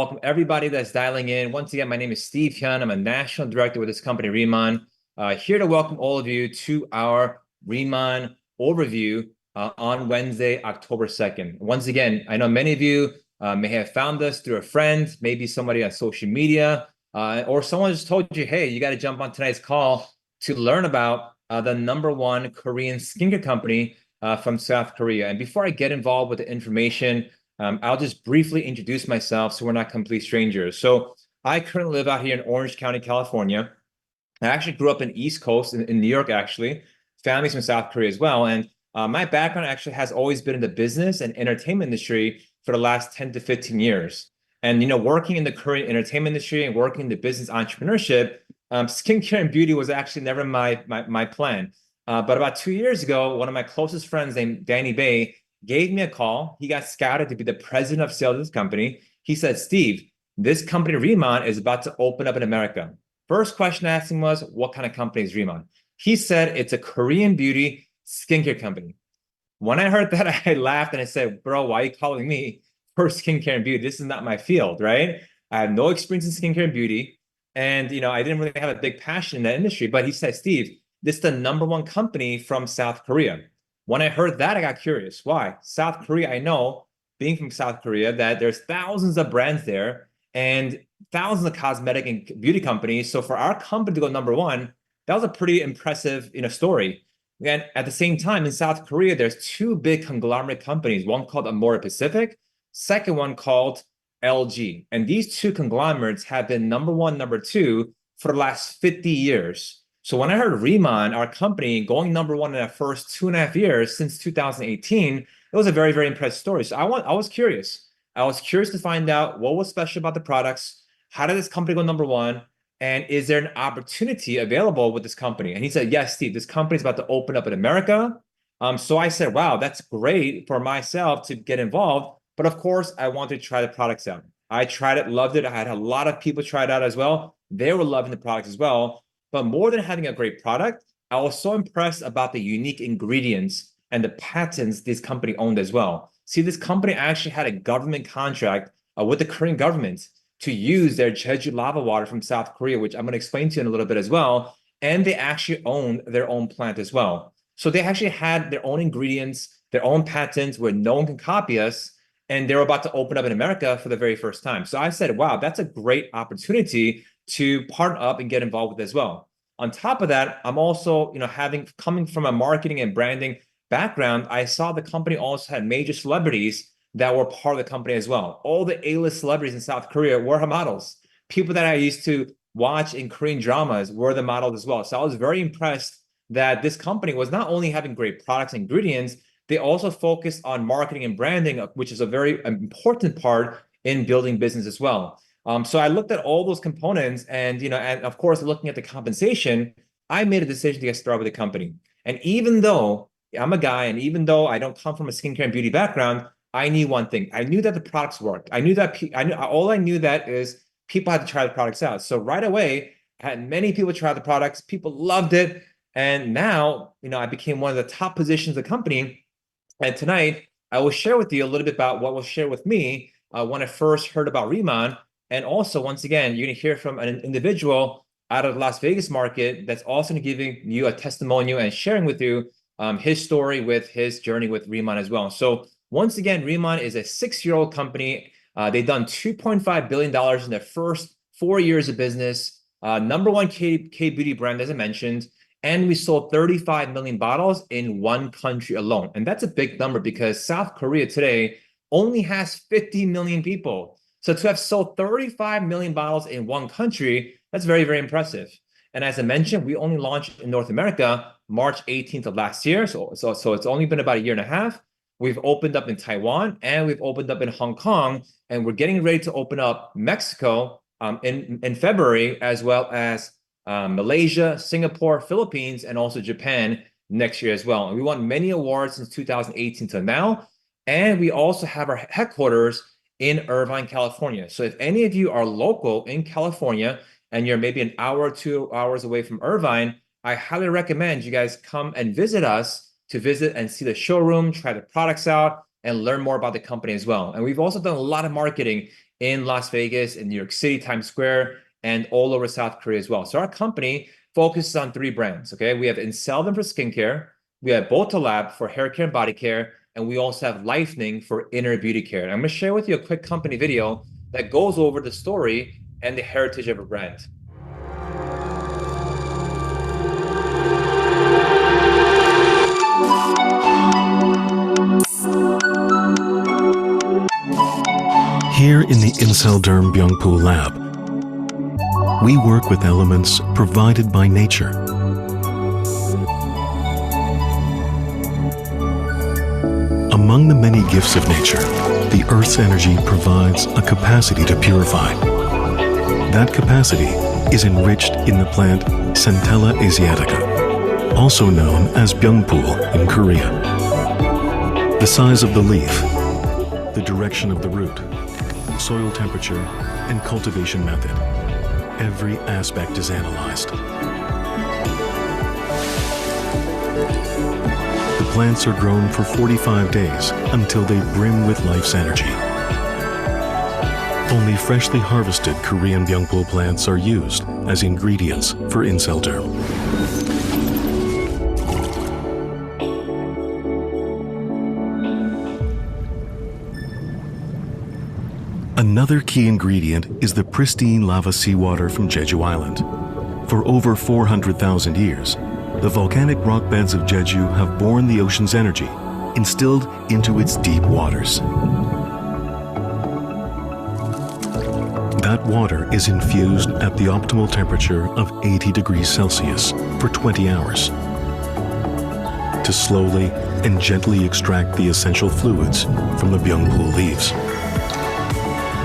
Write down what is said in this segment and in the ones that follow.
Welcome everybody that's dialing in. Once again, my name is Steve Hyun. I'm a national director with this company, Riemann. Here to welcome all of you to our Riemann overview on Wednesday, October 2nd. Once again, I know many of you may have found us through a friend, maybe somebody on social media, or someone just told you, hey, you got to jump on tonight's call to learn about the #1 Korean skincare company from South Korea. And before I get involved with the information, I'll just briefly introduce myself so we're not complete strangers. So I currently live out here in Orange County, California. I actually grew up in East Coast in New York, actually. Family's from South Korea as well. And my background actually has always been in the business and entertainment industry for the last 10 to 15 years. And, working in the Korean entertainment industry and working in the business entrepreneurship, skincare and beauty was actually never my plan. But about 2 years ago, one of my closest friends named Danny Bay gave me a call. He got scouted to be the president of sales of this company. He said, Steve, this company, Riemann, is about to open up in America. First question I asked him was, what kind of company is Riemann? He said, it's a Korean beauty skincare company. When I heard that, I laughed and I said, bro, why are you calling me for skincare and beauty? This is not my field, right? I have no experience in skincare and beauty. And, I didn't really have a big passion in that industry. But he said, Steve, this is the #1 company from South Korea. When I heard that, I got curious. Why? South Korea, I know, being from South Korea, that there's thousands of brands there and thousands of cosmetic and beauty companies. So for our company to go #1, that was a pretty impressive, story. And at the same time, in South Korea, there's two big conglomerate companies, one called Amore Pacific, second one called LG. And these two conglomerates have been #1, #2 for the last 50 years. So when I heard Riemann, our company, going #1 in that first 2.5 years since 2018, it was a very, very impressive story. So I was curious. I was curious to find out what was special about the products. How did this company go #1? And is there an opportunity available with this company? And he said, yes, Steve, this company is about to open up in America. So I said, wow, that's great for myself to get involved. But of course, I wanted to try the products out. I tried it, loved it. I had a lot of people try it out as well. They were loving the products as well. But more than having a great product, I was so impressed about the unique ingredients and the patents this company owned as well. See, this company actually had a government contract with the Korean government to use their Jeju lava water from South Korea, which I'm going to explain to you in a little bit as well. And they actually owned their own plant as well. So they actually had their own ingredients, their own patents where no one can copy us. And they're about to open up in America for the very first time. So I said, wow, that's a great opportunity to partner up and get involved with as well. On top of that, I'm also, coming from a marketing and branding background, I saw the company also had major celebrities that were part of the company as well. All the A-list celebrities in South Korea were models. People that I used to watch in Korean dramas were the models as well. So I was very impressed that this company was not only having great products and ingredients, they also focused on marketing and branding, which is a very important part in building business as well. So I looked at all those components and, and of course, looking at the compensation, I made a decision to get started with the company. And even though I'm a guy, and even though I don't come from a skincare and beauty background, I knew one thing. I knew that the products worked. I knew that all I knew that is people had to try the products out. So right away, I had many people try the products. People loved it. And now, I became one of the top positions of the company. And tonight, I will share with you a little bit about what was shared with me when I first heard about Riemann. And also, once again, you're going to hear from an individual out of the Las Vegas market that's also giving you a testimonial and sharing with you his story with his journey with Riemann as well. So once again, Riemann is a 6-year-old company. They've done $2.5 billion in their first 4 years of business. #1 K-beauty brand, as I mentioned. And we sold 35 million bottles in one country alone. And that's a big number because South Korea today only has 50 million people. So to have sold 35 million bottles in one country, that's very, very impressive. And as I mentioned, we only launched in North America March 18th of last year. So it's only been about a year and a half. We've opened up in Taiwan and we've opened up in Hong Kong, and we're getting ready to open up Mexico in February, as well as Malaysia, Singapore, Philippines, and also Japan next year as well. And we won many awards since 2018 to now. And we also have our headquarters in Irvine, California. So if any of you are local in California and you're maybe an hour or 2 hours away from Irvine, I highly recommend you guys come and visit us to visit and see the showroom, try the products out, and learn more about the company as well. And we've also done a lot of marketing in Las Vegas, in New York City, Times Square, and all over South Korea as well. So our company focuses on 3 brands, okay? We have Inseldom for skincare, we have Lab for hair care and body care, and we also have Lifening for inner beauty care. And I'm gonna share with you a quick company video that goes over the story and the heritage of a brand. Here in the Inseldom Byungpoo lab, we work with elements provided by nature. Among the many gifts of nature, the Earth's energy provides a capacity to purify. That capacity is enriched in the plant Centella asiatica, also known as Byungpoo in Korea. The size of the leaf, the direction of the root, soil temperature, and cultivation method. Every aspect is analyzed. The plants are grown for 45 days until they brim with life's energy. Only freshly harvested Korean Byungpoo plants are used as ingredients for Inseldom. Another key ingredient is the pristine lava seawater from Jeju Island. For over 400,000 years, the volcanic rock beds of Jeju have borne the ocean's energy, instilled into its deep waters. That water is infused at the optimal temperature of 80 degrees Celsius for 20 hours to slowly and gently extract the essential fluids from the Byungpoo leaves.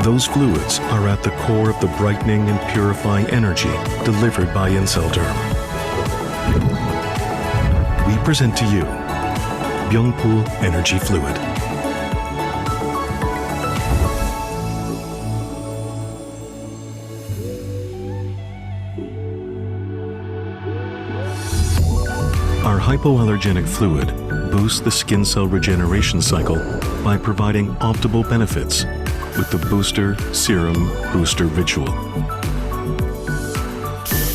Those fluids are at the core of the brightening and purifying energy delivered by Inseldom. We present to you Byungpoo Energy Fluid. Our hypoallergenic fluid boosts the skin cell regeneration cycle by providing optimal benefits with the Booster Serum Booster Ritual.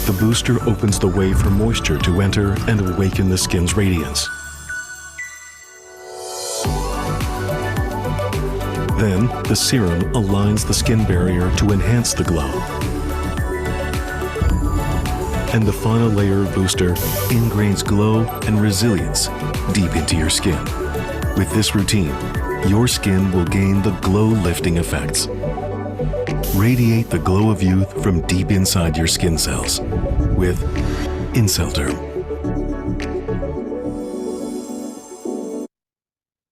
The booster opens the way for moisture to enter and awaken the skin's radiance. Then, the serum aligns the skin barrier to enhance the glow. And the final layer of booster ingrains glow and resilience deep into your skin. With this routine, your skin will gain the glow-lifting effects. Radiate the glow of youth from deep inside your skin cells with Inseldom.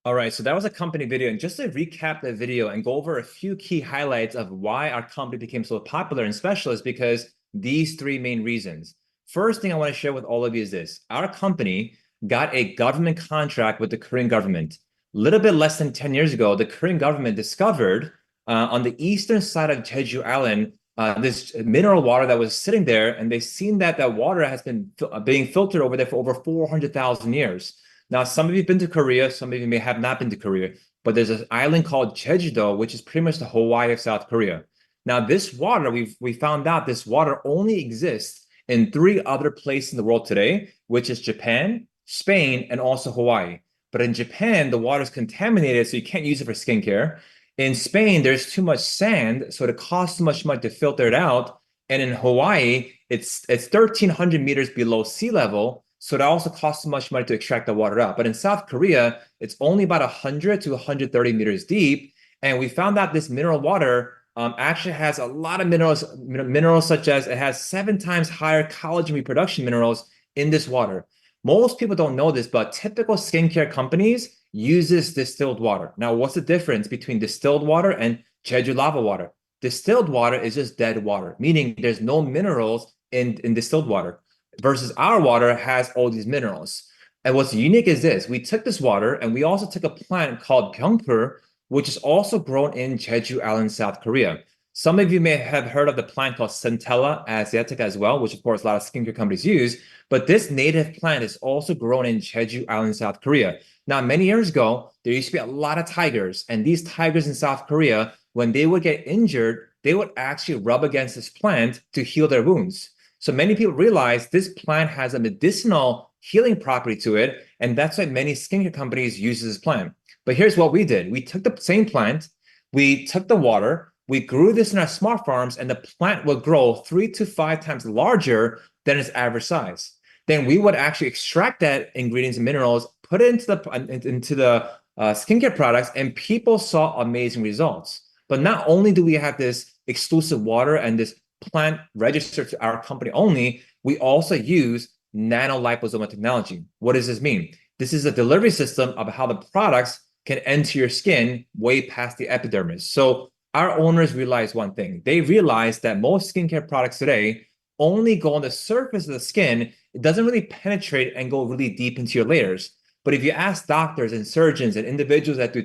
All right, so that was a company video. And just to recap the video and go over a few key highlights of why our company became so popular and special is because these 3 main reasons. First thing I want to share with all of you is this. Our company got a government contract with the Korean government. A little bit less than 10 years ago, the Korean government discovered on the eastern side of Jeju Island this mineral water that was sitting there, and they've seen that that water has been being filtered over there for over 400,000 years. Now, some of you have been to Korea, some of you may have not been to Korea, but there's an island called Jeju-do, which is pretty much the Hawaii of South Korea. Now, this water, we found out this water only exists in 3 other places in the world today, which is Japan, Spain, and also Hawaii. But in Japan, the water is contaminated, so you can't use it for skincare. In Spain, there's too much sand, so it costs too much money to filter it out. And in Hawaii, it's 1,300 meters below sea level, so it also costs too much money to extract the water out. But in South Korea, it's only about 100 to 130 meters deep. And we found out this mineral water actually has a lot of minerals such as it has 7 times higher collagen reproduction minerals in this water. Most people don't know this, but typical skincare companies use this distilled water. Now, what's the difference between distilled water and Jeju lava water? Distilled water is just dead water, meaning there's no minerals in distilled water, versus our water has all these minerals. And what's unique is this. We took this water and we also took a plant called Byungpoo, which is also grown in Jeju Island, South Korea. Some of you may have heard of the plant called Centella asiatica as well, which of course a lot of skincare companies use. But this native plant is also grown in Jeju Island, South Korea. Now, many years ago, there used to be a lot of tigers, and these tigers in South Korea when they would get injured, they would actually rub against this plant to heal their wounds. So many people realize this plant has a medicinal healing property to it, and that's why many skincare companies use this plant. But here's what we did. We took the same plant, we took the water, we grew this in our smart farms, and the plant would grow 3 to 5 times larger than its average size. Then we would actually extract that ingredients and minerals, put it into the skincare products, and people saw amazing results. But not only do we have this exclusive water and this plant registered to our company only, we also use nanoliposomal technology. What does this mean? This is a delivery system of how the products can enter your skin way past the epidermis. So our owners realized one thing. They realized that most skincare products today only go on the surface of the skin. It doesn't really penetrate and go really deep into your layers. But if you ask doctors and surgeons and individuals that do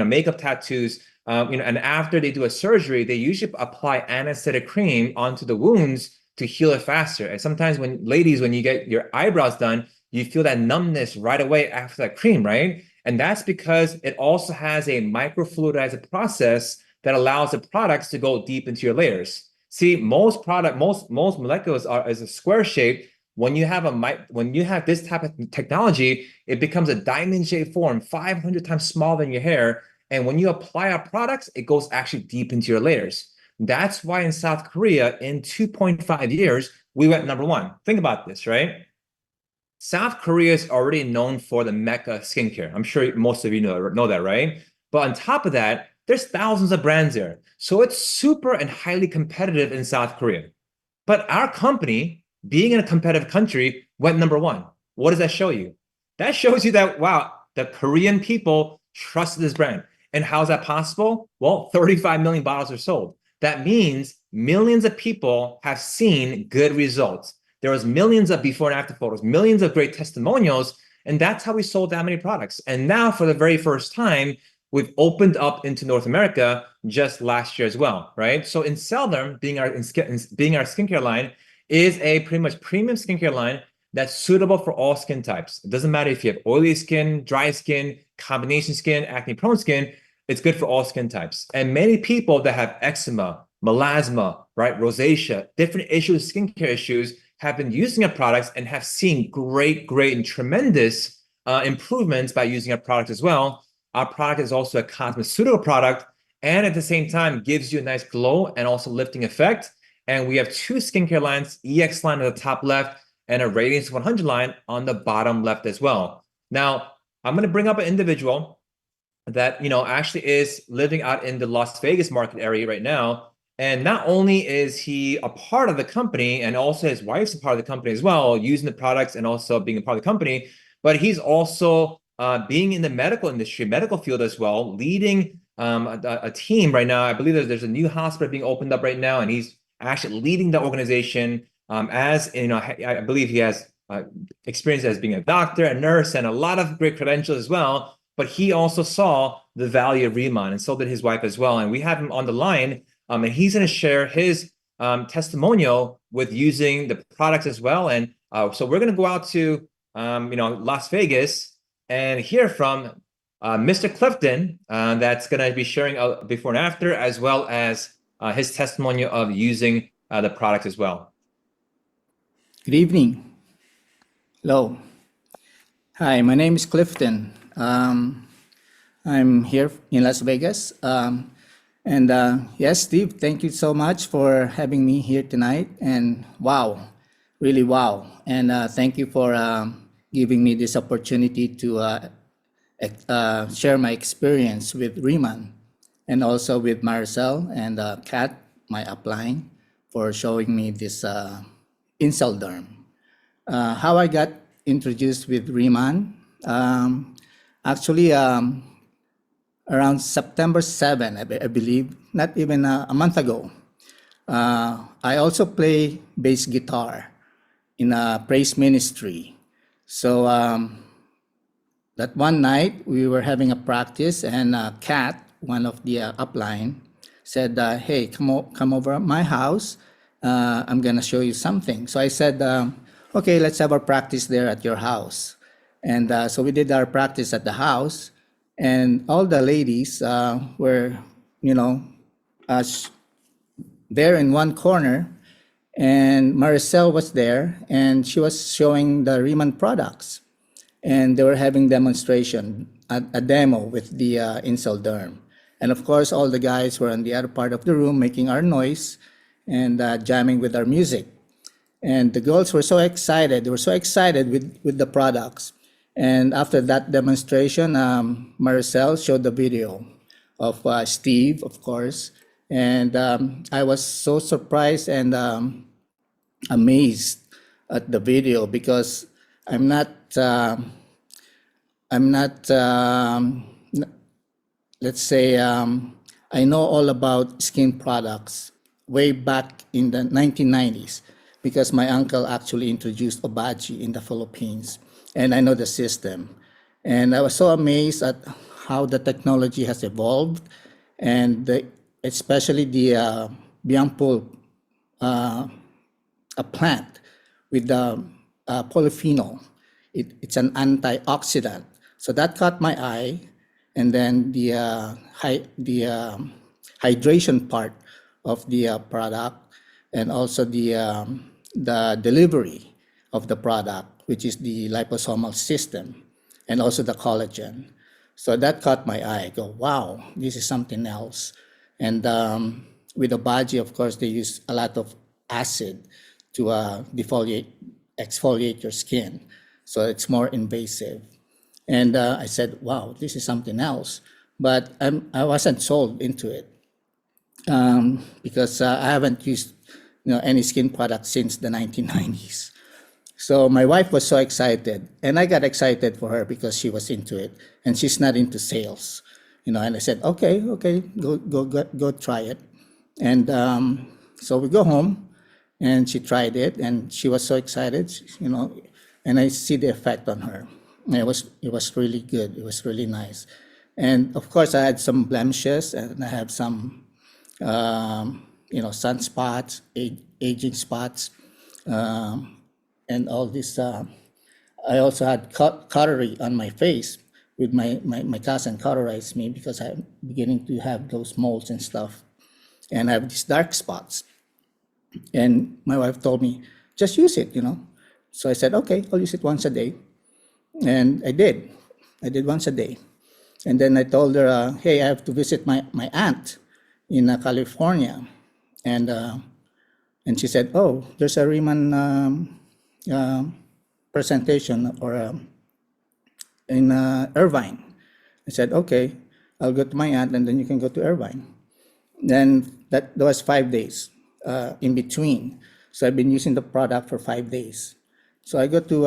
makeup tattoos, and after they do a surgery, they usually apply anesthetic cream onto the wounds to heal it faster. And sometimes when you get your eyebrows done, you feel that numbness right away after that cream, right? And that's because it also has a microfluidizer process that allows the products to go deep into your layers. See, most molecules is a square shape. When you have this type of technology, it becomes a diamond-shaped form, 500 times smaller than your hair. And when you apply our products, it goes actually deep into your layers. That's why in South Korea, in 2.5 years, we went #1. Think about this, right? South Korea is already known for the Mecca skincare. I'm sure most of you know that, right? But on top of that, there's thousands of brands there. So it's super and highly competitive in South Korea. But our company, being in a competitive country, went #1. What does that show you? That shows you that, wow, the Korean people trusted this brand. And how is that possible? Well, 35 million bottles are sold. That means millions of people have seen good results. There was millions of before and after photos, millions of great testimonials, and that's how we sold that many products. And now, for the very first time, we've opened up into North America just last year as well, right? So in Seldom, being our skincare line, is a pretty much premium skincare line that's suitable for all skin types. It doesn't matter if you have oily skin, dry skin, combination skin, acne-prone skin. It's good for all skin types. And many people that have eczema, melasma, right, rosacea, different issues, skincare issues, have been using our products and have seen great and tremendous improvements by using our product as well. Our product is also a cosmeceutical product, and at the same time gives you a nice glow and also lifting effect. And we have 2 skincare lines, EX line at the top left and a Radiance 100 line on the bottom left as well. Now, I'm going to bring up an individual that actually is living out in the Las Vegas market area right now. And not only is he a part of the company, and also his wife's a part of the company as well, using the products and also being a part of the company, but he's also being in the medical field as well, leading a team right now. I believe there's a new hospital being opened up right now, and he's actually leading the organization. I believe he has experience as being a doctor, a nurse, and a lot of great credentials as well. But he also saw the value of Riemann, and so did his wife as well. And we have him on the line. And he's going to share his testimonial with using the products as well. And so we're going to go out to Las Vegas and hear from Mr. Clifton, that's going to be sharing a before and after, as well as his testimonial of using the product as well. Good evening. Hello. Hi, my name is Clifton. I'm here in Las Vegas. Yes, Steve, thank you so much for having me here tonight. And wow, really wow. And thank you for giving me this opportunity to share my experience with Riemann, and also with Marcel and Kat, my upline, for showing me this Inselderm. How I got introduced with Riemann, actually, around September 7, I believe, not even a month ago. I also play bass guitar in a praise ministry. So that one night we were having a practice, and Kat, one of the upline, said, hey, come over at my house. I'm gonna show you something. So I said, okay, let's have our practice there at your house. And so we did our practice at the house. And all the ladies were you know, there in one corner, and Maricel was there, and she was showing the Riemann products, and they were having demonstration, a demo with the Incel Derm. And of course, all the guys were on the other part of the room making our noise and jamming with our music. And the girls were so excited. They were so excited with the products. And after that demonstration, Maricel showed the video of Steve, of course. And I was so surprised and amazed at the video because I'm not, let's say, I know all about skin products way back in the 1990s because my uncle actually introduced Obagi in the Philippines, and I know the system. And I was so amazed at how the technology has evolved, and especially the Biampul a plant with the polyphenol. It's an antioxidant. So that caught my eye. And then the hydration part of the product, and also the delivery of the product, which is the liposomal system, and also the collagen. So that caught my eye. I go, wow, this is something else. And with Obagi, of course, they use a lot of acid to exfoliate your skin. So it's more invasive. And I said, wow, this is something else. But I wasn't sold into it because I haven't used any skin product since the 1990s. So my wife was so excited, and I got excited for her because she was into it, and she's not into sales. And I said, okay, go try it. And so we go home, and she tried it, and she was so excited, and I see the effect on her. And it was really good. It was really nice. And of course, I had some blemishes, and I have some, sunspots, aging spots, and all this. I also had cautery on my face with my cousin cauterized me because I'm beginning to have those moles and stuff. And I have these dark spots. And my wife told me, just use it, So I said, okay, I'll use it once a day. And I did. I did once a day. And then I told her, hey, I have to visit my aunt in California. And she said, oh, there's a Riemann presentation in Irvine. I said, okay, I'll go to my aunt and then you can go to Irvine. Then that was 5 days in between. So I've been using the product for 5 days. So I go to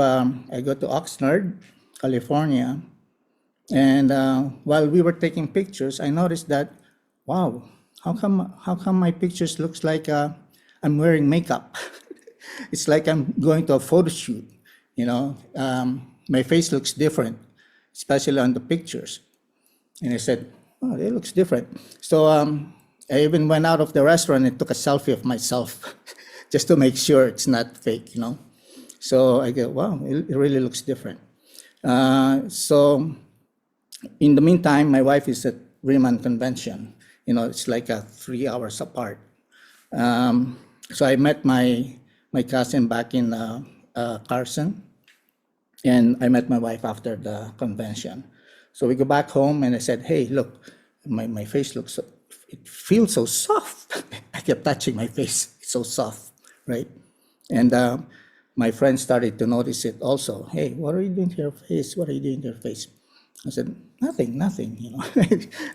Oxnard, California, and while we were taking pictures, I noticed that, wow, how come my pictures looks like I'm wearing makeup? It's like I'm going to a photo shoot. My face looks different, especially on the pictures. And I said, oh, it looks different. So I even went out of the restaurant and took a selfie of myself just to make sure it's not fake, So I go, wow, it really looks different. So in the meantime, my wife is at Riemann convention. It's like 3 hours apart. So I met my cousin back in Carson, and I met my wife after the convention. So we go back home, and I said, hey, look, my face looks, it feels so soft. I kept touching my face, it's so soft, right? And my friends started to notice it also. Hey, what are you doing to your face? What are you doing to your face? I said, nothing.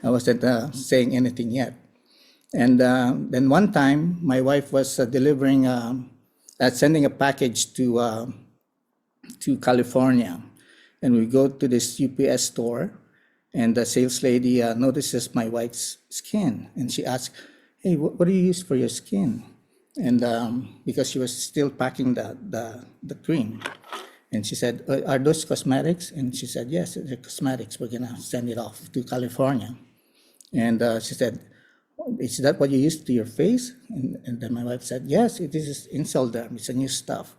I wasn't saying anything yet. And then one time, my wife was sending a package to California. And we go to this UPS store, and the sales lady notices my wife's skin. And she asks, hey, what do you use for your skin? And because she was still packing the cream. And she said, are those cosmetics? And she said, yes, they're cosmetics. We're gonna send it off to California. And she said, is that what you use to your face? And then my wife said, yes, it is Incel Derm. It's a new stuff.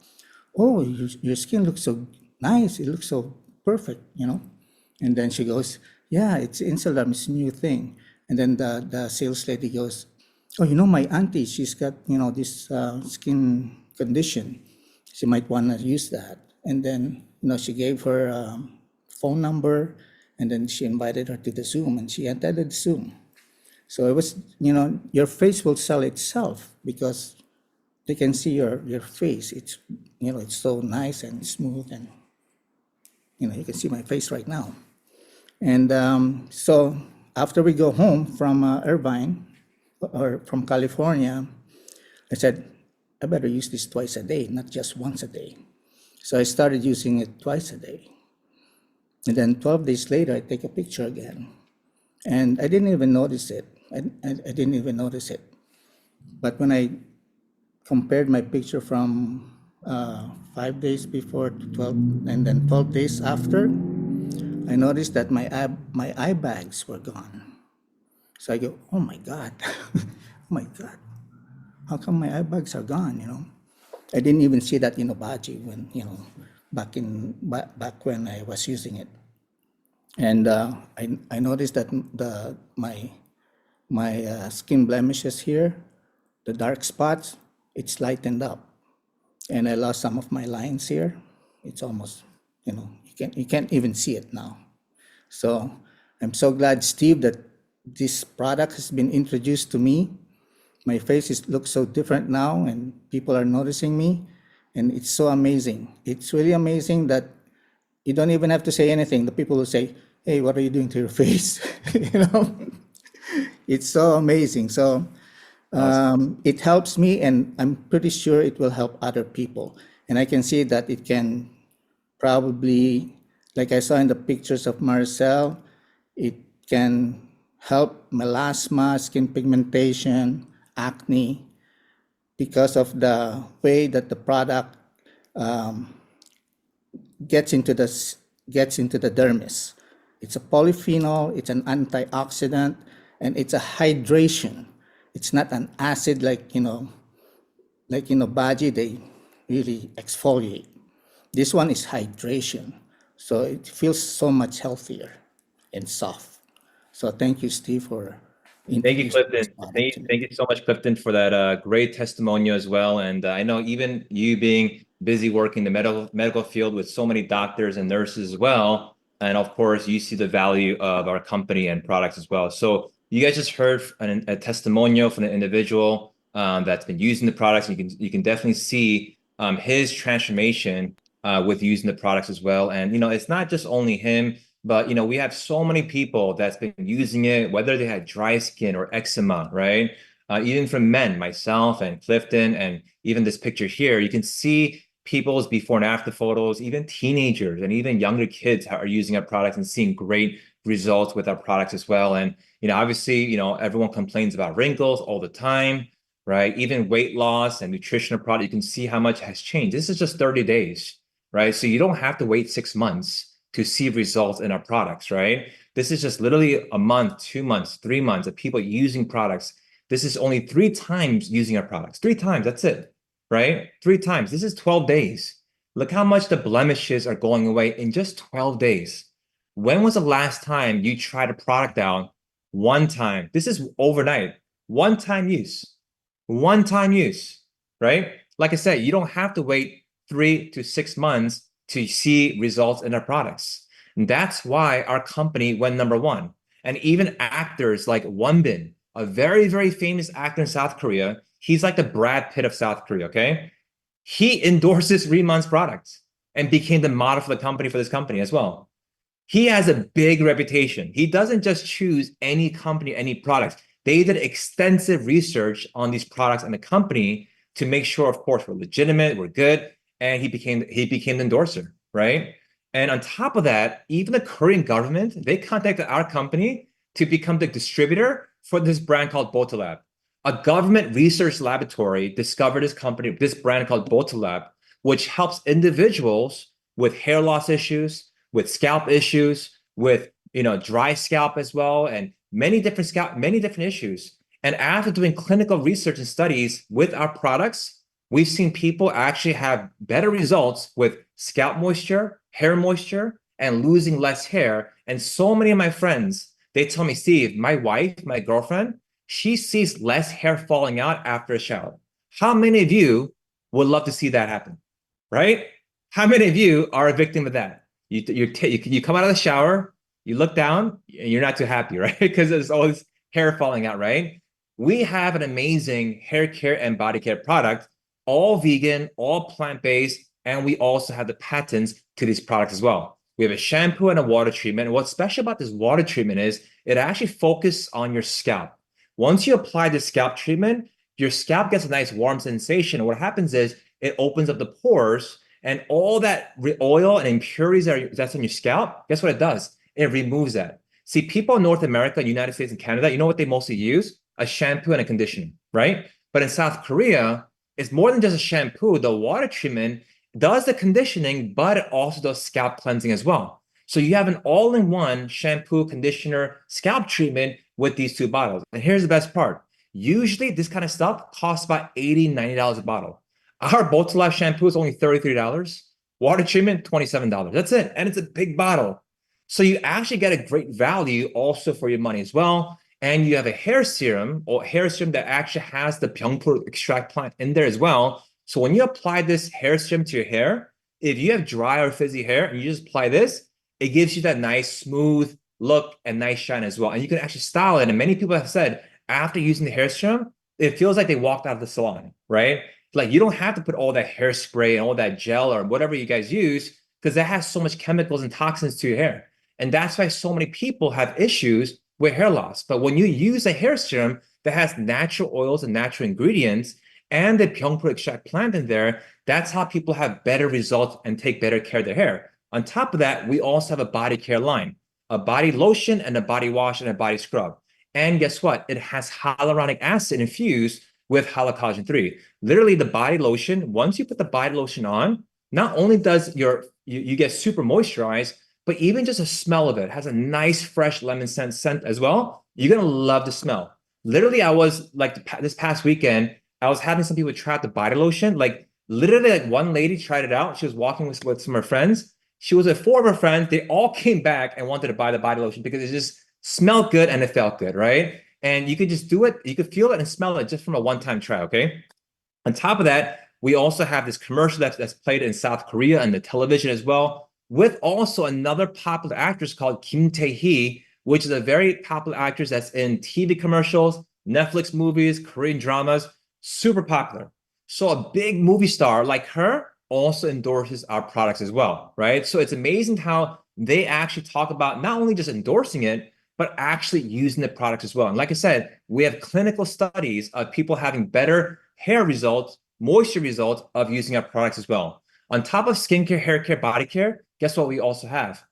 Oh, your skin looks so nice. It looks so perfect, And then she goes, yeah, it's Incel Derm. It's a new thing. And then the sales lady goes, "Oh, you know, my auntie, she's got, this skin condition. She might want to use that." And then, she gave her phone number, and then she invited her to the Zoom, and she attended Zoom. So it was, your face will sell itself because they can see your face. It's, it's so nice and smooth, and, you can see my face right now. And so after we go home from Irvine or from California, I said, I better use this twice a day, not just once a day. So I started using it twice a day. And then 12 days later, I take a picture again. And I didn't even notice it. I didn't even notice it. But when I compared my picture from 5 days before to 12, and then 12 days after, I noticed that my eye bags were gone. So I go, oh my God, oh my God, how come my eye bags are gone? I didn't even see that in Obaji when back when I was using it, and I noticed that my skin blemishes here, the dark spots, it's lightened up, and I lost some of my lines here. It's almost, you can't even see it now. So I'm so glad, Steve, that this product has been introduced to me. My face looks so different now, and people are noticing me, and it's so amazing. It's really amazing that you don't even have to say anything. The people will say, "Hey, what are you doing to your face?" It's so amazing. So it helps me, and I'm pretty sure it will help other people. And I can see that it can probably, like I saw in the pictures of Marcel, it can help melasma, skin pigmentation, acne, because of the way that the product gets into the dermis. It's a polyphenol, it's an antioxidant, and it's a hydration. It's not an acid like Baji, they really exfoliate. This one is hydration. So it feels so much healthier and soft. So thank you, Steve, for Thank you, Clifton. Thank you so much, Clifton, for that great testimonial as well. And I know even you being busy working the medical field with so many doctors and nurses as well. And of course, you see the value of our company and products as well. So you guys just heard a testimonial from an individual that's been using the products. You can definitely see his transformation with using the products as well. And it's not just only him. But we have so many people that's been using it, whether they had dry skin or eczema, right? Even from men, myself and Clifton, and even this picture here, you can see people's before and after photos. Even teenagers and even younger kids are using our products and seeing great results with our products as well. And obviously, everyone complains about wrinkles all the time, right? Even weight loss and nutritional product, you can see how much has changed. This is just 30 days, right? So you don't have to wait 6 months to see results in our products, right? This is just literally a month, 2 months, 3 months of people using products. This is only 3 times using our products. 3 times, that's it, right? 3 times. This is 12 days. Look how much the blemishes are going away in just 12 days. When was the last time you tried a product out one time? This is overnight. One-time use. One-time use, right? Like I said, you don't have to wait 3 to 6 months to see results in our products. And that's why our company went #1. And even actors like Wonbin, a very, very famous actor in South Korea, he's like the Brad Pitt of South Korea, okay? He endorses Reemon's products and became the model for this company as well. He has a big reputation. He doesn't just choose any company, any products. They did extensive research on these products and the company to make sure, of course, we're legitimate, we're good. And he became the endorser, right? And on top of that, even the Korean government, they contacted our company to become the distributor for this brand called Botolab. A government research laboratory discovered this brand called Botolab, which helps individuals with hair loss issues, with scalp issues, with dry scalp as well, and many different issues. And after doing clinical research and studies with our products, we've seen people actually have better results with scalp moisture, hair moisture, and losing less hair. And so many of my friends They tell me, Steve, my wife, my girlfriend, she sees less hair falling out after a shower. How many of you would love to see that happen, right? How many of you are a victim of that? You come out of the shower, you look down, and you're not too happy, right? Because there's always hair falling out, right? We have an amazing hair care and body care product, all vegan, all plant-based, and we also have the patents to these products as well. We have a shampoo and a water treatment. And what's special about this water treatment is it actually focuses on your scalp. Once you apply the scalp treatment, your scalp gets a nice warm sensation. And what happens is it opens up the pores, and all that oil and impurities that's on your scalp, guess what it does? It removes that. See, people in North America, United States, and Canada, you know what they mostly use? A shampoo and a conditioner, right? But in South Korea, it's more than just a shampoo. The water treatment does the conditioning, but it also does scalp cleansing as well. So you have an all-in-one shampoo, conditioner, scalp treatment with these two bottles. And here's the best part. Usually this kind of stuff costs about $80, $90 a bottle. Our Life shampoo is only $33. Water treatment, $27. That's it. And it's a big bottle. So you actually get a great value also for your money as well. And you have a hair serum that actually has the Byungpul extract plant in there as well. So when you apply this hair serum to your hair, if you have dry or frizzy hair and you just apply this, it gives you that nice smooth look and nice shine as well. And you can actually style it. And many people have said after using the hair serum, it feels like they walked out of the salon, right? Like you don't have to put all that hairspray and all that gel or whatever you guys use because that has so much chemicals and toxins to your hair. And that's why so many people have issues with hair loss. But when you use a hair serum that has natural oils and natural ingredients and the Byungpul extract plant in there, that's how people have better results and take better care of their hair. On top of that, we also have a body care line, a body lotion and a body wash and a body scrub. And guess what? It has hyaluronic acid infused with collagen 3. Literally the body lotion, once you put the body lotion on, not only does you get super moisturized, but even just a smell of it has a nice fresh lemon scent as well. You're gonna love the smell. Literally, I was like this past weekend, I was having some people try out the body lotion. Like literally, like one lady tried it out. She was walking with some of her friends. She was with four of her friends. They all came back and wanted to buy the body lotion because it just smelled good and it felt good, right? And you could just do it. You could feel it and smell it just from a one-time try, okay? On top of that, we also have this commercial that's played in South Korea and the television as well, with also another popular actress called Kim Tae-hee, which is a very popular actress that's in TV commercials, Netflix movies, Korean dramas, super popular. So a big movie star like her also endorses our products as well, right? So it's amazing how they actually talk about not only just endorsing it, but actually using the products as well. And like I said, we have clinical studies of people having better hair results, moisture results of using our products as well. On top of skincare, hair care, body care, guess what we also have?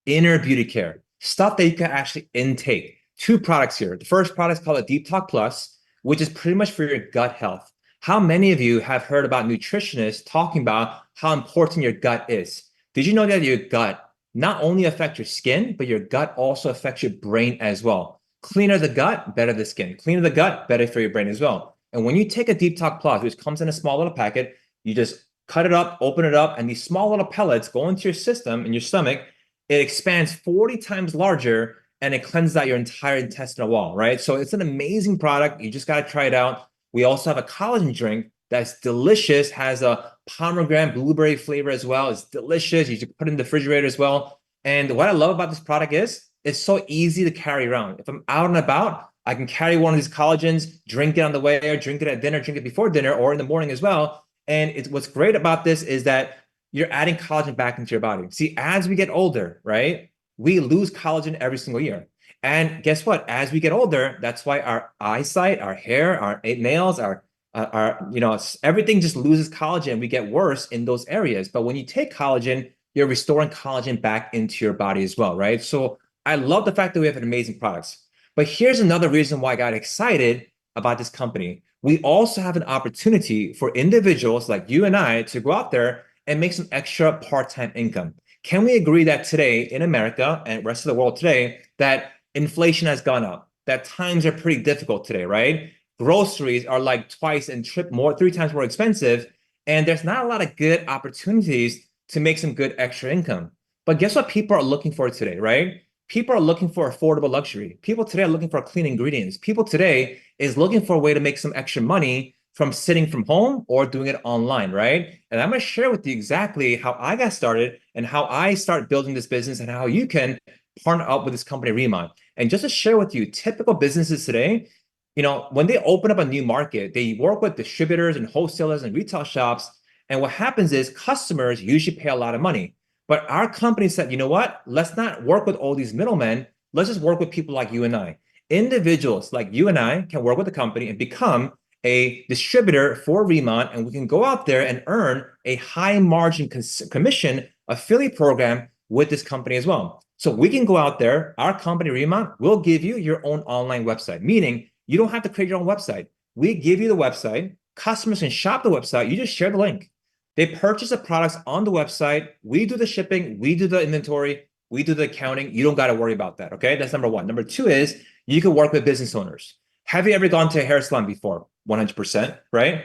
Inner beauty care, stuff that you can actually intake. Two products here. The first product is called a Deep Talk Plus, which is pretty much for your gut health. How many of you have heard about nutritionists talking about how important your gut is? Did you know that your gut not only affects your skin, but your gut also affects your brain as well? Cleaner the gut, better the skin. Cleaner the gut, better for your brain as well. And when you take a Deep Talk Plus, which comes in a small little packet, you just cut it up, open it up, and these small little pellets go into your system, in your stomach. It expands 40 times larger, and it cleanses out your entire intestinal wall, right? So it's an amazing product. You just got to try it out. We also have a collagen drink that's delicious, has a pomegranate blueberry flavor as well. It's delicious. You should put it in the refrigerator as well. And what I love about this product is it's so easy to carry around. If I'm out and about, I can carry one of these collagens, drink it on the way, or drink it at dinner, drink it before dinner, or in the morning as well. And what's great about this is that you're adding collagen back into your body. See, as we get older, right, we lose collagen every single year. And guess what? As we get older, that's why our eyesight, our hair, our nails, our everything just loses collagen. We get worse in those areas. But when you take collagen, you're restoring collagen back into your body as well, right? So I love the fact that we have amazing products. But here's another reason why I got excited about this company. We also have an opportunity for individuals like you and I to go out there and make some extra part-time income. Can we agree that today in America and the rest of the world today, that inflation has gone up, that times are pretty difficult today, right? Groceries are like twice and three times more expensive, and there's not a lot of good opportunities to make some good extra income. But guess what people are looking for today, right? People are looking for affordable luxury. People today are looking for clean ingredients. People today is looking for a way to make some extra money from sitting from home or doing it online, right? And I'm going to share with you exactly how I got started and how I start building this business and how you can partner up with this company, Remon. And just to share with you, typical businesses today, when they open up a new market, they work with distributors and wholesalers and retail shops. And what happens is customers usually pay a lot of money. But our company said, you know what? Let's not work with all these middlemen. Let's just work with people like you and I. Individuals like you and I can work with the company and become a distributor for Remont, and we can go out there and earn a high margin commission affiliate program with this company as well. So we can go out there, our company Remont will give you your own online website, meaning you don't have to create your own website. We give you the website, customers can shop the website, you just share the link. They purchase the products on the website, we do the shipping, we do the inventory, we do the accounting, you don't got to worry about that, okay? That's number one. Number two is you can work with business owners. Have you ever gone to a hair salon before? 100%, right?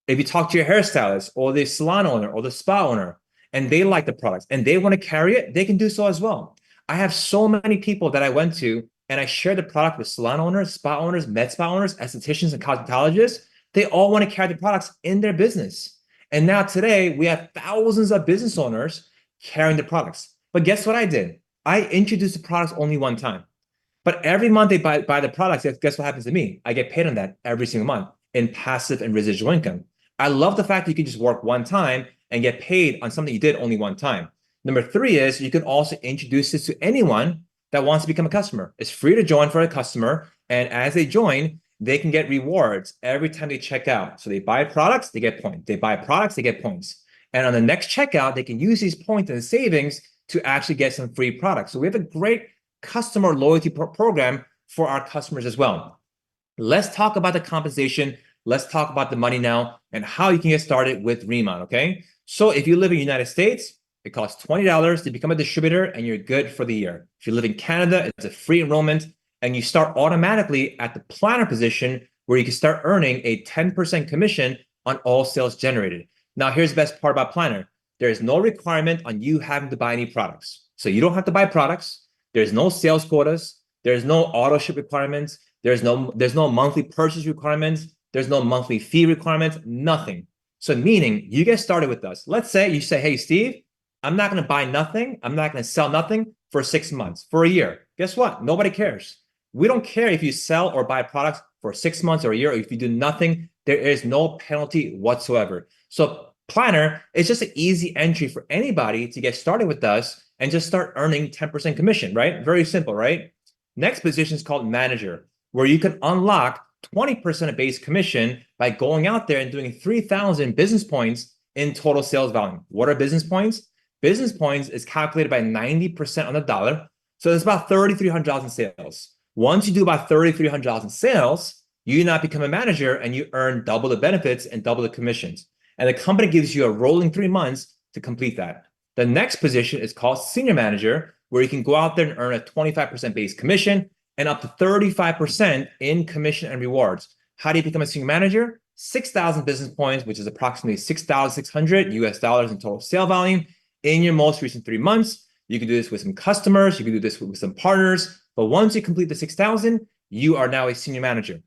If you talk to your hairstylist or the salon owner or the spa owner, and they like the products and they want to carry it, they can do so as well. I have so many people that I went to and I share the product with salon owners, spa owners, med spa owners, estheticians, and cosmetologists. They all want to carry the products in their business. And now today we have thousands of business owners carrying the products. But guess what I did? I introduced the products only one time. But every month they buy the products, guess what happens to me? I get paid on that every single month in passive and residual income. I love the fact that you can just work one time and get paid on something you did only one time. Number three is you can also introduce this to anyone that wants to become a customer. It's free to join for a customer. And as they join, they can get rewards every time they check out. So they buy products, they get points. They buy products, they get points. And on the next checkout, they can use these points and savings to actually get some free products. So we have a great customer loyalty program for our customers as well. Let's talk about the compensation. Let's talk about the money now and how you can get started with Remon, okay? So if you live in the United States, it costs $20 to become a distributor and you're good for the year. If you live in Canada, it's a free enrollment and you start automatically at the planner position where you can start earning a 10% commission on all sales generated. Now, here's the best part about planner. There is no requirement on you having to buy any products. So you don't have to buy products. There's no sales quotas. There's no auto ship requirements. There's no monthly purchase requirements. There's no monthly fee requirements, nothing. So meaning you get started with us. Let's say you say, hey, Steve, I'm not going to buy nothing. I'm not going to sell nothing for 6 months, for a year. Guess what? Nobody cares. We don't care if you sell or buy products for 6 months or a year, or if you do nothing, there is no penalty whatsoever. So planner is just an easy entry for anybody to get started with us and just start earning 10% commission, right? Very simple, right? Next position is called manager, where you can unlock 20% of base commission by going out there and doing 3,000 business points in total sales volume. What are business points? Business points is calculated by 90% on the dollar. So it's about $3,300 in sales. Once you do about $3,300 in sales, you now become a manager and you earn double the benefits and double the commissions. And the company gives you a rolling 3 months to complete that. The next position is called senior manager, where you can go out there and earn a 25% base commission and up to 35% in commission and rewards. How do you become a senior manager? 6,000 business points, which is approximately 6,600 US dollars in total sale volume in your most recent 3 months. You can do this with some customers, you can do this with some partners, but once you complete the 6,000, you are now a senior manager.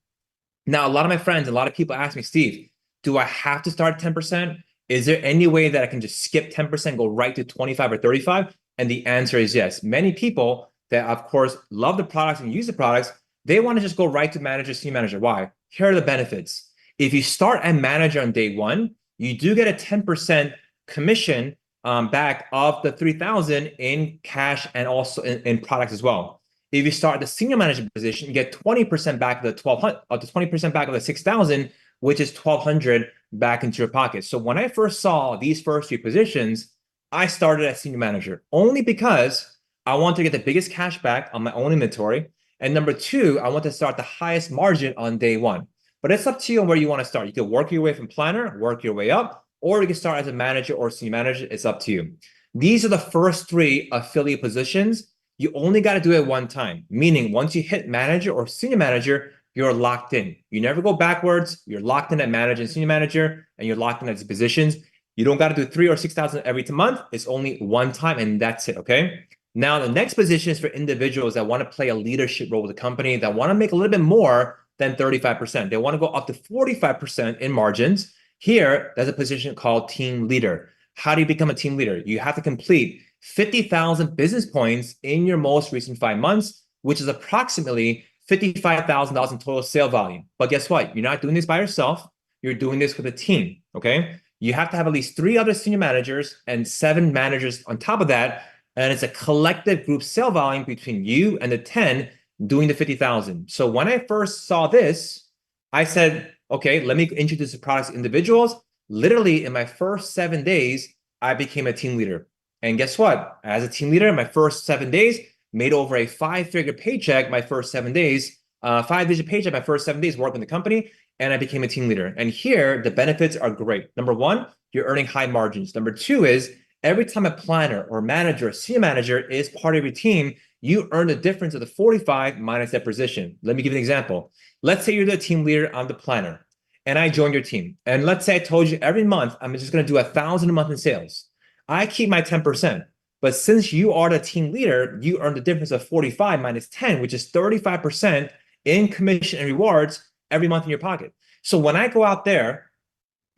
Now, a lot of my friends, a lot of people ask me, Steve, do I have to start at 10%? Is there any way that I can just skip 10%, go right to 25 or 35? And the answer is yes. Many people that, of course, love the products and use the products, they want to just go right to manager, senior manager. Why? Here are the benefits. If you start at manager on day one, you do get a 10% commission back of the 3,000 in cash and also in products as well. If you start at the senior manager position, you get 20% back of the 1,200, up to 20% back of the 6,000, which is 1,200 back into your pocket. So when I first saw these first 3 positions, I started as senior manager only because I want to get the biggest cash back on my own inventory. And number 2, I want to start the highest margin on day 1. But it's up to you on where you want to start. You can work your way from planner, work your way up, or you can start as a manager or senior manager. It's up to you. These are the first 3 affiliate positions. You only got to do it one time, meaning once you hit manager or senior manager, you're locked in. You never go backwards. You're locked in at manager and senior manager, and you're locked in at these positions. You don't got to do 3 or 6,000 every month. It's only one time, and that's it, okay? Now, the next position is for individuals that want to play a leadership role with the company, that want to make a little bit more than 35%. They want to go up to 45% in margins. Here, there's a position called team leader. How do you become a team leader? You have to complete 50,000 business points in your most recent 5 months, which is approximately $55,000 in total sale volume. But guess what? You're not doing this by yourself. You're doing this with a team, okay? You have to have at least 3 other senior managers and 7 managers on top of that. And it's a collective group sale volume between you and the 10 doing the 50,000. So when I first saw this, I said, okay, let me introduce the products to individuals. Literally in my first 7 days, I became a team leader. And guess what? As a team leader, in my first 7 days, made over a 5-figure paycheck my first 7 days, 5-digit paycheck my first 7 days working in the company, and I became a team leader. And here, the benefits are great. Number one, you're earning high margins. Number two is every time a planner or manager or senior manager is part of your team, you earn the difference of the 45 minus that position. Let me give you an example. Let's say you're the team leader, I'm the planner, and I joined your team. And let's say I told you every month, I'm just going to do 1,000 a month in sales. I keep my 10%. But since you are the team leader, you earn the difference of 45 minus 10, which is 35% in commission and rewards every month in your pocket. So when I go out there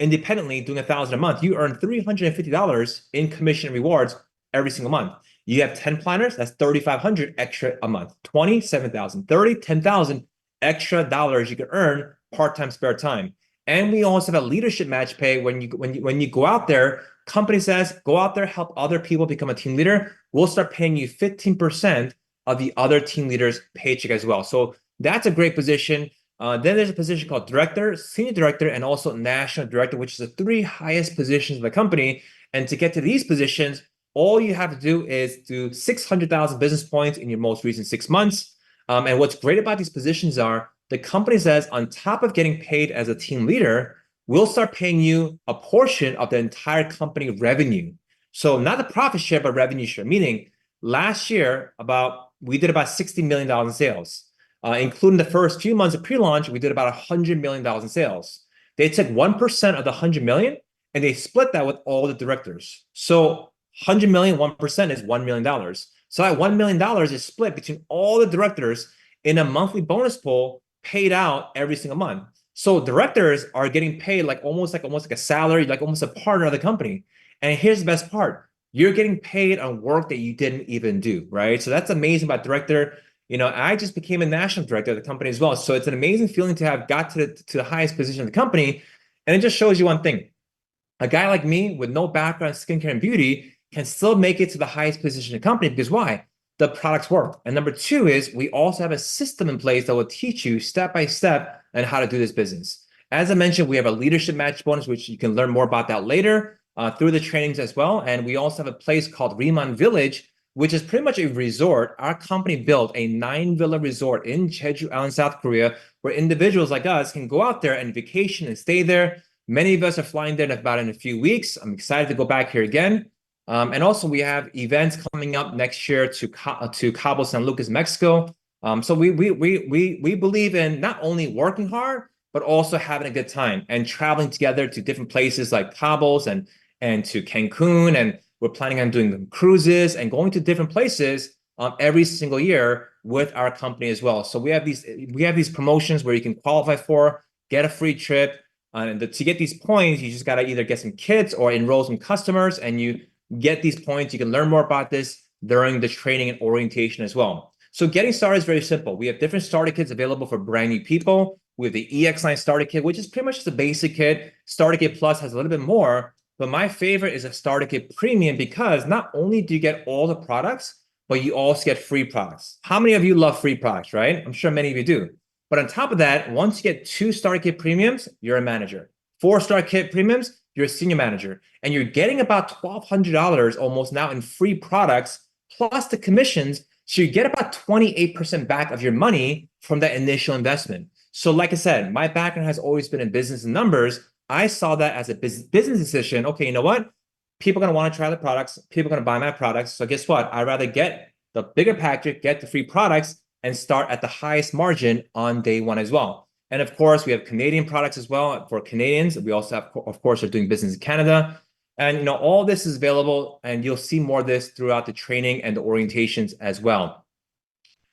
independently doing 1,000 a month, you earn $350 in commission and rewards every single month. You have 10 planners, that's 3,500 extra a month. 20, 7,000, 30, 10,000 extra dollars you can earn part-time spare time. And we also have a leadership match pay when you go out there. Company says, go out there, help other people become a team leader. We'll start paying you 15% of the other team leaders' paycheck as well. So that's a great position. Then there's a position called director, senior director, and also national director, which is the 3 highest positions of the company. And to get to these positions, all you have to do is do 600,000 business points in your most recent 6 months. And what's great about these positions are the company says on top of getting paid as a team leader, we'll start paying you a portion of the entire company revenue. So not the profit share, but revenue share, meaning last year, we did about $60 million in sales. Including the first few months of pre-launch, we did about $100 million in sales. They took 1% of the 100 million and they split that with all the directors. So 100 million, 1% is $1 million. So that $1 million is split between all the directors in a monthly bonus pool paid out every single month. So directors are getting paid almost like a salary, like almost a partner of the company. And here's the best part. You're getting paid on work that you didn't even do, right? So that's amazing about director. I just became a national director of the company as well. So it's an amazing feeling to have got to the highest position of the company. And it just shows you one thing. A guy like me with no background in skincare and beauty can still make it to the highest position in the company because why? The products work. And number two is we also have a system in place that will teach you step by step on how to do this business. As I mentioned, we have a leadership match bonus, which you can learn more about that later through the trainings as well. And we also have a place called Riemann Village, which is pretty much a resort. Our company built a 9-villa resort in Jeju Island, South Korea, where individuals like us can go out there and vacation and stay there. Many of us are flying there in a few weeks. I'm excited to go back here again. And also we have events coming up next year to Cabo San Lucas, Mexico. So we believe in not only working hard, but also having a good time and traveling together to different places like Cabos and to Cancun. And we're planning on doing cruises and going to different places every single year with our company as well. So we have these promotions where you can qualify for, get a free trip. And to get these points, you just got to either get some kits or enroll some customers, and you get these points. You can learn more about this during the training and orientation as well. So getting started is very simple. We have different starter kits available for brand new people. We have the EX9 starter kit, which is pretty much just a basic kit. Starter kit Plus has a little bit more, but my favorite is a starter kit premium because not only do you get all the products, but you also get free products. How many of you love free products, right? I'm sure many of you do. But on top of that, once you get 2 starter kit premiums, you're a manager. 4 starter kit premiums, you're a senior manager. And you're getting about $1,200 almost now in free products, plus the commissions. So you get about 28% back of your money from that initial investment. So like I said, my background has always been in business and numbers. I saw that as a business decision. Okay, you know what? People are going to want to try the products. People are going to buy my products. So guess what? I'd rather get the bigger package, get the free products, and start at the highest margin on day one as well. And of course, we have Canadian products as well for Canadians. We also have, of course, are doing business in Canada. And all this is available, and you'll see more of this throughout the training and the orientations as well.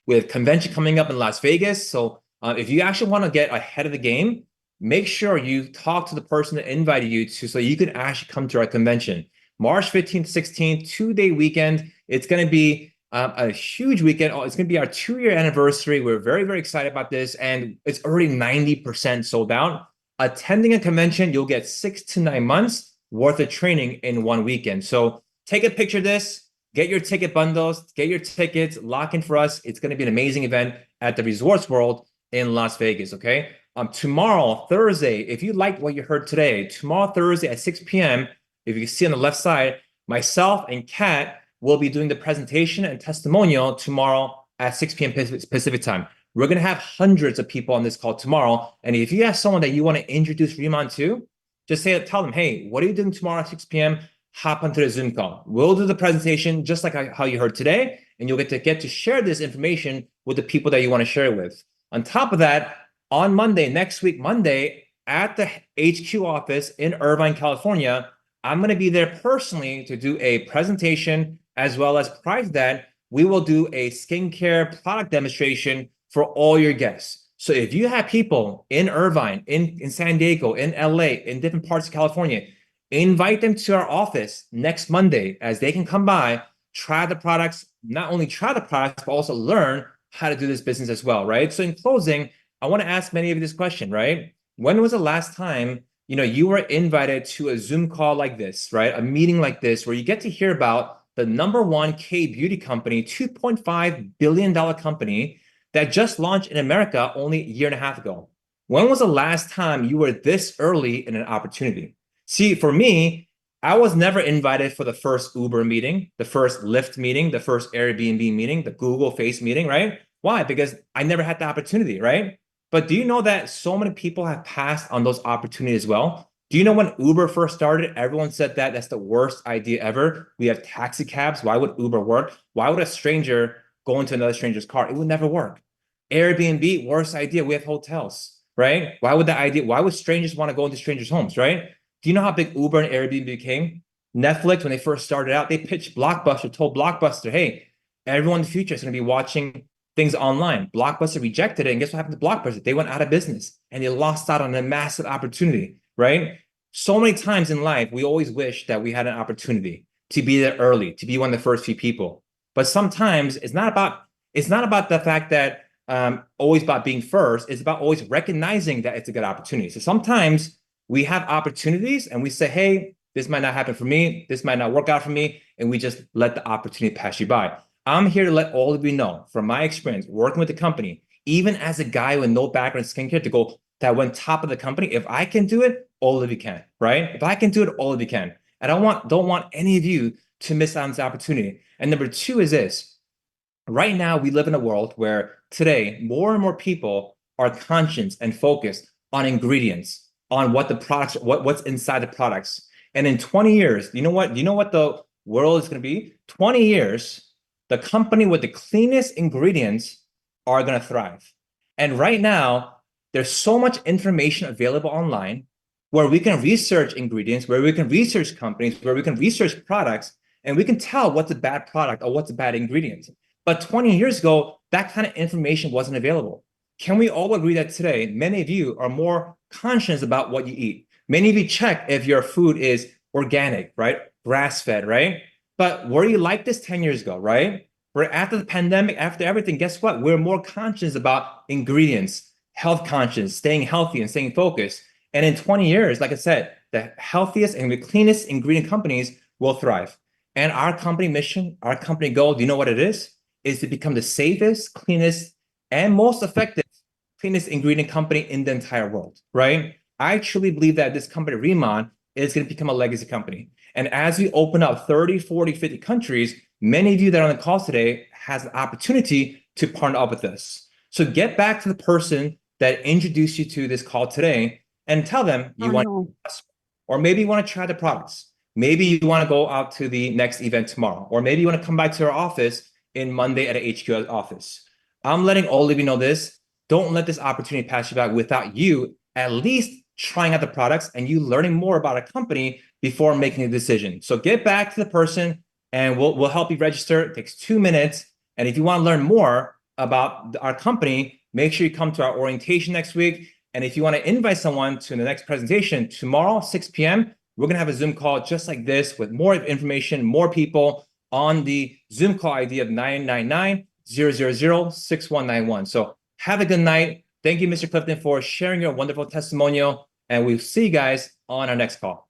With convention coming up in Las Vegas, so if you actually want to get ahead of the game, make sure you talk to the person that invited you to, so you can actually come to our convention. March 15th, 16th, 2-day weekend. It's going to be a huge weekend. It's going to be our 2-year anniversary. We're very, very excited about this, and it's already 90% sold out. Attending a convention, you'll get 6 to 9 months worth of training in one weekend. So take a picture of this, get your ticket bundles, get your tickets, lock in for us. It's going to be an amazing event at the Resorts World in Las Vegas, okay? Tomorrow, Thursday, if you like what you heard today, tomorrow, Thursday at 6 p.m., if you can see on the left side, myself and Kat will be doing the presentation and testimonial tomorrow at 6 p.m. Pacific time. We're going to have hundreds of people on this call tomorrow. And if you have someone that you want to introduce Riemann to, just tell them, hey, what are you doing tomorrow at 6 p.m.? Hop onto the Zoom call. We'll do the presentation just like how you heard today, and you'll get to share this information with the people that you want to share it with. On top of that, on Monday, next week, Monday, at the HQ office in Irvine, California, I'm going to be there personally to do a presentation, as well as prior to that, we will do a skincare product demonstration for all your guests. So if you have people in Irvine, in San Diego, in LA, in different parts of California, invite them to our office next Monday, as they can come by, try the products, not only try the products, but also learn how to do this business as well, right? So in closing, I want to ask many of you this question, right? When was the last time you were invited to a Zoom call like this, right? A meeting like this, where you get to hear about the #1 K-beauty company, $2.5 billion company that just launched in America only a year and a half ago. When was the last time you were this early in an opportunity? See, for me, I was never invited for the first Uber meeting, the first Lyft meeting, the first Airbnb meeting, the Google Face meeting, right? Why? Because I never had the opportunity, right? But do you know that so many people have passed on those opportunities as well? Do you know when Uber first started, everyone said that that's the worst idea ever. We have taxi cabs. Why would Uber work? Why would a stranger go into another stranger's car? It would never work. Airbnb, worst idea. We have hotels, right? Why would strangers want to go into strangers' homes, right? Do you know how big Uber and Airbnb became? Netflix, when they first started out, they pitched Blockbuster, told Blockbuster, hey, everyone in the future is going to be watching things online. Blockbuster rejected it, and guess what happened to Blockbuster? They went out of business, and they lost out on a massive opportunity, right? So many times in life, we always wish that we had an opportunity to be there early, to be one of the first few people. But sometimes it's not about the fact that always about being first. It's about always recognizing that it's a good opportunity. So sometimes we have opportunities and we say, hey, this might not happen for me. This might not work out for me. And we just let the opportunity pass you by. I'm here to let all of you know, from my experience working with the company, even as a guy with no background in skincare, that went top of the company, if I can do it, all of you can, right? If I can do it, all of you can. And I don't want any of you to miss out on this opportunity. And number two is this. Right now, we live in a world where today, more and more people are conscious and focused on ingredients, on what the products, what's inside the products. And in 20 years, you know what the world is going to be? 20 years, the company with the cleanest ingredients are going to thrive. And right now, there's so much information available online where we can research ingredients, where we can research companies, where we can research products, and we can tell what's a bad product or what's a bad ingredient. But 20 years ago, that kind of information wasn't available. Can we all agree that today, many of you are more conscious about what you eat? Many of you check if your food is organic, right? Grass-fed, right? But were you like this 10 years ago, right? Where after the pandemic, after everything, guess what? We're more conscious about ingredients, health conscious, staying healthy and staying focused. And in 20 years, like I said, the healthiest and the cleanest ingredient companies will thrive. And our company mission, our company goal, do you know what it is? Is to become the safest, cleanest, and most effective, cleanest ingredient company in the entire world, right? I truly believe that this company, Riemann, is going to become a legacy company. And as we open up 30, 40, 50 countries, many of you that are on the call today has an opportunity to partner up with us. So get back to the person that introduced you to this call today and tell them you want to, or maybe you want to try the products. Maybe you want to go out to the next event tomorrow, or maybe you want to come by to our office in Monday at a HQ office. I'm letting all of you know this. Don't let this opportunity pass you by without you at least trying out the products and you learning more about a company before making a decision. So get back to the person and we'll help you register. It takes 2 minutes. And if you want to learn more about our company, make sure you come to our orientation next week. And if you want to invite someone to the next presentation tomorrow, 6 p.m., we're going to have a Zoom call just like this with more information, more people on the Zoom call ID of 999-000-6191. So have a good night. Thank you, Mr. Clifton, for sharing your wonderful testimonial. And we'll see you guys on our next call.